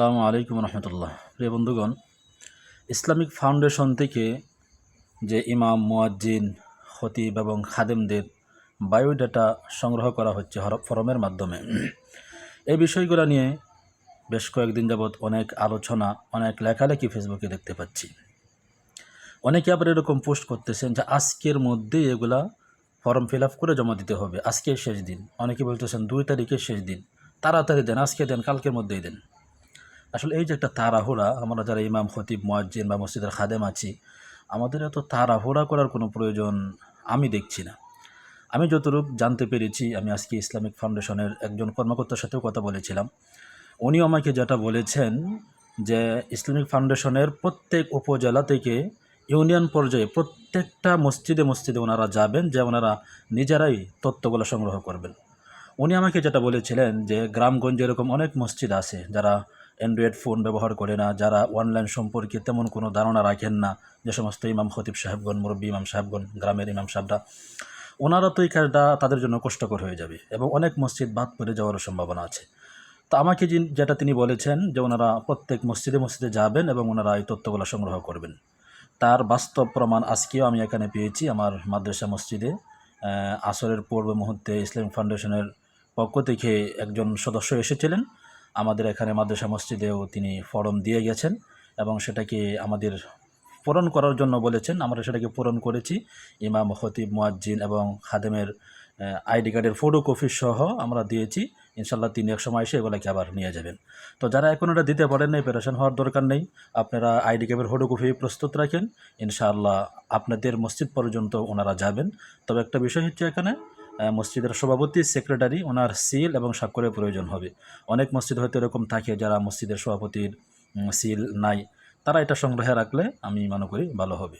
আসসালামু আলাইকুম রহমতুল্লাহ। প্রিয় বন্ধুগণ, ইসলামিক ফাউন্ডেশন থেকে যে ইমাম, মুয়াজ্জিন, খতিব এবং খাদেমদের বায়োডাটা সংগ্রহ করা হচ্ছে ফরমের মাধ্যমে, এই বিষয়গুলো নিয়ে বেশ কয়েকদিন যাবৎ অনেক আলোচনা, অনেক লেখালেখি ফেসবুকে দেখতে পাচ্ছি। অনেকে আবার এরকম পোস্ট করতেছেন যে আজকের মধ্যেই এগুলা ফর্ম ফিল আপ করে জমা দিতে হবে, আজকে শেষ দিন। অনেকে বলতেছেন 2 তারিখে শেষ দিন, তাড়াতাড়ি দেন, আজকে দেন, কালকের মধ্যেই দেন। আসলে এই যে একটা তাড়াহুড়া, আমরা যারা ইমাম, খতিব, মুয়াজ্জিন বা মসজিদের খাদেম আছি, আমাদের এত তাড়াহুড়া করার কোনো প্রয়োজন আমি দেখছি না। আমি যতটুকু জানতে পেরেছি, আমি আজকে ইসলামিক ফাউন্ডেশনের একজন কর্মকর্তার সাথেও কথা বলেছিলাম। উনি আমাকে যেটা বলেছেন যে ইসলামিক ফাউন্ডেশনের প্রত্যেক উপজেলা থেকে ইউনিয়ন পর্যায়ে প্রত্যেকটা মসজিদে মসজিদে ওনারা যাবেন, যে ওনারা নিজেরাই তথ্যগুলো সংগ্রহ করবেন। উনি আমাকে যেটা বলেছিলেন যে গ্রামগঞ্জে এরকম অনেক মসজিদ আছে যারা অ্যান্ড্রয়েড ফোন ব্যবহার করে না, যারা অনলাইন সম্পর্কে তেমন কোনো ধারণা রাখেন না, যে সমস্ত ইমাম, খতিব সাহেবগণ, মুরব্বী ইমাম সাহেবগণ, গ্রামের ইমাম সাহেবরা, ওনারা তো এই কাজটা তাদের জন্য কষ্টকর হয়ে যাবে এবং অনেক মসজিদ বাদ পড়ে যাওয়ারও সম্ভাবনা আছে। তো আমাকে যেটা তিনি বলেছেন যে ওনারা প্রত্যেক মসজিদে মসজিদে যাবেন এবং ওনারা এই তথ্যগুলো সংগ্রহ করবেন। তার বাস্তব প্রমাণ আজকেও আমি এখানে পেয়েছি। আমার মাদ্রাসা মসজিদে আসরের পূর্ব মুহূর্তে ইসলামিক ফাউন্ডেশনের পক্ষ থেকে একজন সদস্য এসেছিলেন। আমাদের এখানে মাদ্রাসা মসজিদেও তিনি ফর্ম দিয়ে গেছেন এবং সেটাকে আমাদের পূরণ করার জন্য বলেছেন। আমরা সেটাকে পূরণ করেছি। ইমাম, খতিব, মুয়াজ্জিন এবং খাদেমের আইডি কার্ডের ফটোকপি সহ আমরা দিয়েছি। ইনশাল্লাহ তিনি এক সময় এসে এগুলোকে আবার নিয়ে যাবেন। তো যারা এখন এটা দিতে পারেন নাই, পেরেশান হওয়ার দরকার নেই। আপনারা আইডি কার্ডের ফটোকপি প্রস্তুত রাখেন, ইনশাআল্লাহ আপনাদের মসজিদ পর্যন্ত ওনারা যাবেন। তবে একটা বিষয় হচ্ছে, এখানে মসজিদের সভাপতি, সেক্রেটারি, ওনার সিল এবং স্বাক্ষরের প্রয়োজন হবে। অনেক মসজিদ হয়তো এরকম থাকে যারা মসজিদের সভাপতির সিল নাই, তারা এটা সংগ্রহে রাখলে আমি মনে করি ভালো হবে।